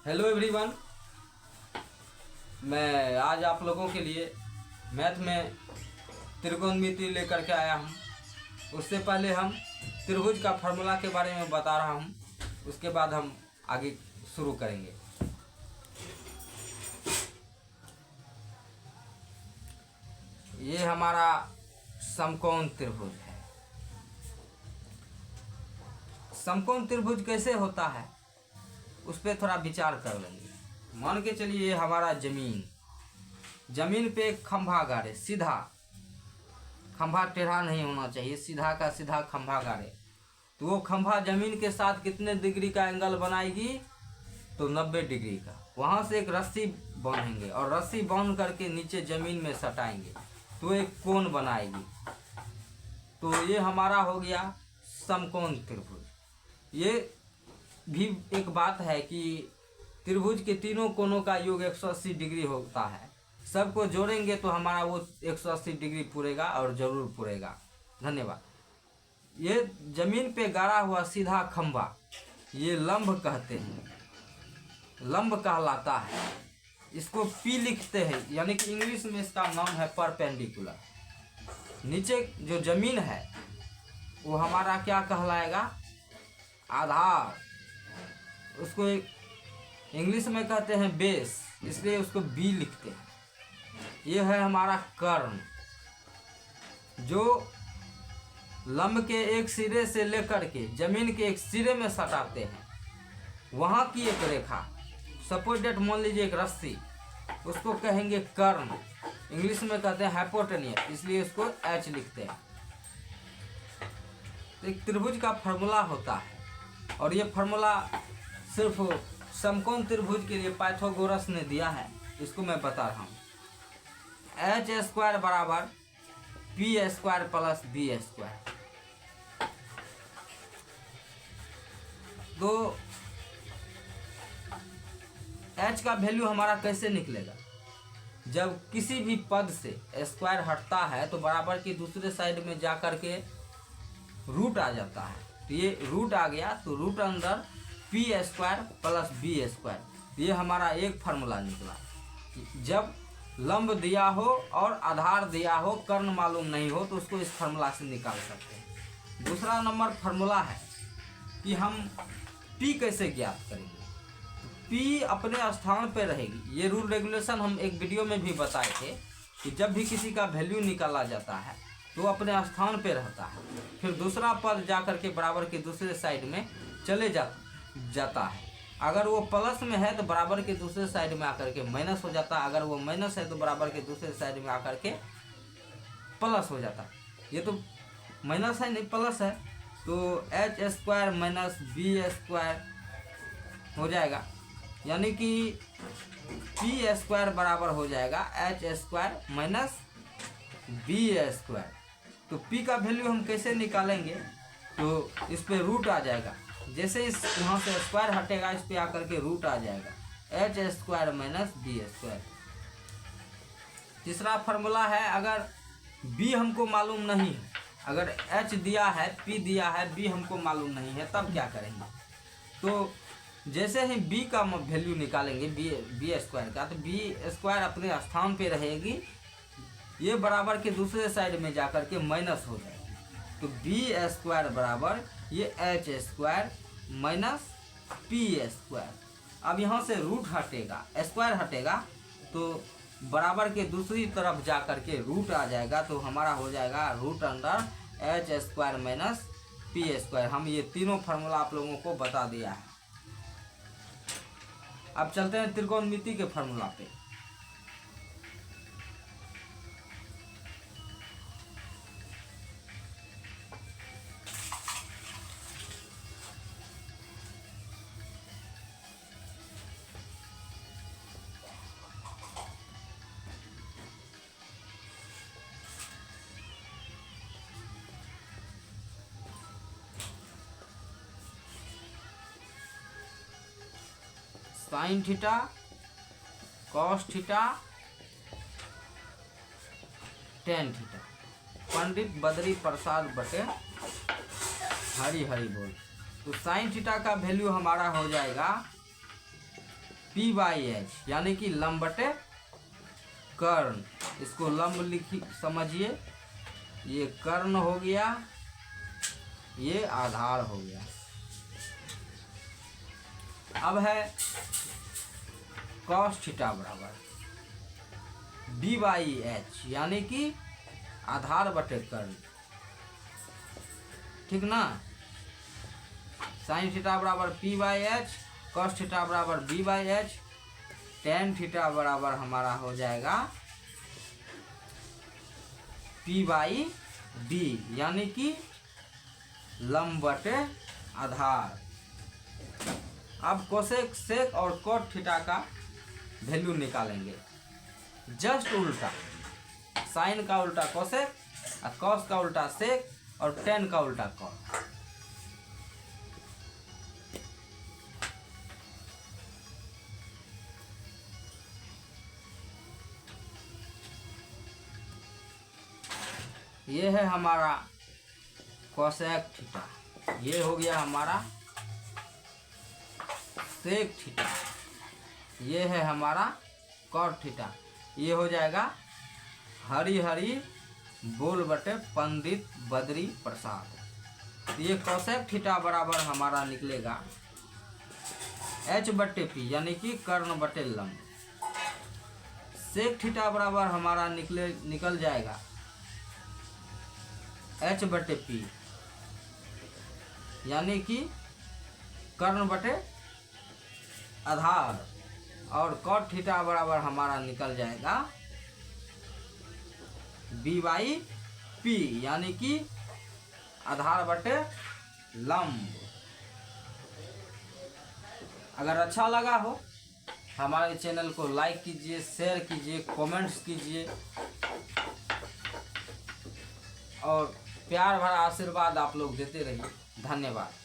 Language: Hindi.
हेलो एवरीवन, मैं आज आप लोगों के लिए मैथ में त्रिकोणमिति लेकर के आया हूँ। उससे पहले हम त्रिभुज का फार्मूला के बारे में बता रहा हूँ, उसके बाद हम आगे शुरू करेंगे। ये हमारा समकोण त्रिभुज है। समकोण त्रिभुज कैसे होता है उस पर थोड़ा विचार कर लेंगे। मान के चलिए ये हमारा जमीन पे एक खंभा गाड़े, सीधा खंभा टेढ़ा नहीं होना चाहिए, सीधा का सीधा खंभा गाड़े, तो वो खंभा जमीन के साथ कितने डिग्री का एंगल बनाएगी? तो 90 डिग्री का। वहाँ से एक रस्सी बांधेंगे और रस्सी बांध करके नीचे जमीन में सटाएंगे तो एक कोण बनाएगी। तो ये हमारा हो गया समकोण त्रिभुज। ये भी एक बात है कि त्रिभुज के तीनों कोणों का योग 180 डिग्री होता है। सबको जोड़ेंगे तो हमारा वो 180 डिग्री पूरेगा और जरूर पूरेगा। धन्यवाद। ये जमीन पे गाड़ा हुआ सीधा खंभा ये लंब कहते हैं, लंब कहलाता है। इसको पी लिखते हैं, यानी कि इंग्लिश में इसका नाम है परपेंडिकुलर। नीचे जो जमीन है वो हमारा क्या कहलाएगा? आधार। उसको इंग्लिश में कहते हैं बेस, इसलिए उसको बी लिखते हैं। ये है हमारा कर्ण, जो लंब के एक सिरे से लेकर के जमीन के एक सिरे में सटाते हैं। वहाँ की एक रेखा, सपोज डेट मान लीजिए एक रस्सी, उसको कहेंगे कर्ण। इंग्लिश में कहते हैं हाइपोटेनियस, इसलिए उसको एच लिखते हैं। तो एक त्रिभुज का फार्मूला होता है, और ये फार्मूला सिर्फ समकोण त्रिभुज के लिए पाइथागोरस ने दिया है। इसको मैं बता रहा हूँ। एच स्क्वायर बराबर P square plus B square. तो एच का वैल्यू हमारा कैसे निकलेगा? जब किसी भी पद से स्क्वायर हटता है तो बराबर की दूसरे साइड में जा कर के रूट आ जाता है। तो ये रूट आ गया, तो रूट अंदर P square plus B square. ये हमारा एक फार्मूला निकला। जब लंब दिया हो और आधार दिया हो, कर्ण मालूम नहीं हो, तो उसको इस फार्मूला से निकाल सकते हैं। दूसरा नंबर फार्मूला है कि हम पी कैसे ज्ञात करेंगे। पी अपने स्थान पे रहेगी। ये रूल रेगुलेशन हम एक वीडियो में भी बताए थे कि जब भी किसी का वैल्यू निकाला जाता है तो अपने स्थान पे रहता है, फिर दूसरा पद जाकर के बराबर के दूसरे साइड में चले जाता है। अगर वो प्लस में है तो बराबर के दूसरे साइड में आकर के माइनस हो जाता है, अगर वो माइनस है तो बराबर के दूसरे साइड में आकर के प्लस हो जाता है। ये तो माइनस है नहीं, प्लस है, तो H square minus B square हो जाएगा, यानी कि पी स्क्वायर बराबर हो जाएगा H square minus B square. तो पी का वैल्यू हम कैसे निकालेंगे? तो इस पे रूट आ जाएगा। जैसे इस यहाँ से स्क्वायर हटेगा, इस पे आकर के रूट आ जाएगा H square minus B square. तीसरा फार्मूला है, अगर बी हमको मालूम नहीं है, अगर एच दिया है, पी दिया है, बी हमको मालूम नहीं है, तब क्या करेंगे? तो जैसे ही बी का वैल्यू निकालेंगे बी स्क्वायर का, तो बी स्क्वायर अपने स्थान पे रहेगी, ये बराबर के दूसरे साइड में जाकर के माइनस हो जाएगा। तो बी स्क्वायर बराबर ये H square minus P square. अब यहाँ से रूट हटेगा, स्क्वायर हटेगा, तो बराबर के दूसरी तरफ जाकर के रूट आ जाएगा, तो हमारा हो जाएगा root under H square minus P square. हम ये तीनों फार्मूला आप लोगों को बता दिया है। अब चलते हैं त्रिकोणमिति के फार्मूला पे। Sine theta cos theta tan theta. Pandit Badri Prasad बटे हरी हरी बोल। तो साइन थीटा का वैल्यू हमारा हो जाएगा P बाई एच यानी कि लंब बटे कर्ण। इसको लंब लिखी समझिए, ये कर्ण हो गया, ये आधार हो गया। अब है cos थीटा बराबर B बाई एच यानी कि आधार बटे कर्ण, ठीक ना। साइन थीटा बराबर P by H, cos theta बराबर B by H, tan theta बराबर हमारा हो जाएगा P बाई D यानी कि लंब बटे आधार। अब कोसेक, सेक और कोट थीटा का वैल्यू निकालेंगे, जस्ट उल्टा। साइन का उल्टा कोसेक, कॉस का उल्टा सेक और टेन का उल्टा कॉट। ये है हमारा कोसेक थीटा, ये हो गया हमारा सेक थीटा, ये है हमारा कॉट थीटा। ये हो जाएगा हरी हरी बोल बटे पंडित बद्री प्रसाद। ये कोसेक थीटा बराबर हमारा निकलेगा H बटे P यानी कि कर्ण बटे लंब। सेक थीटा बराबर हमारा निकल जाएगा H बटे P यानी कि कर्ण बटे आधार। और कॉट थीटा बराबर हमारा निकल जाएगा B बाई P यानी कि आधार बटे लंब। अगर अच्छा लगा हो हमारे चैनल को लाइक कीजिए, शेयर कीजिए, कमेंट्स कीजिए और प्यार भरा आशीर्वाद आप लोग देते रहिए। धन्यवाद।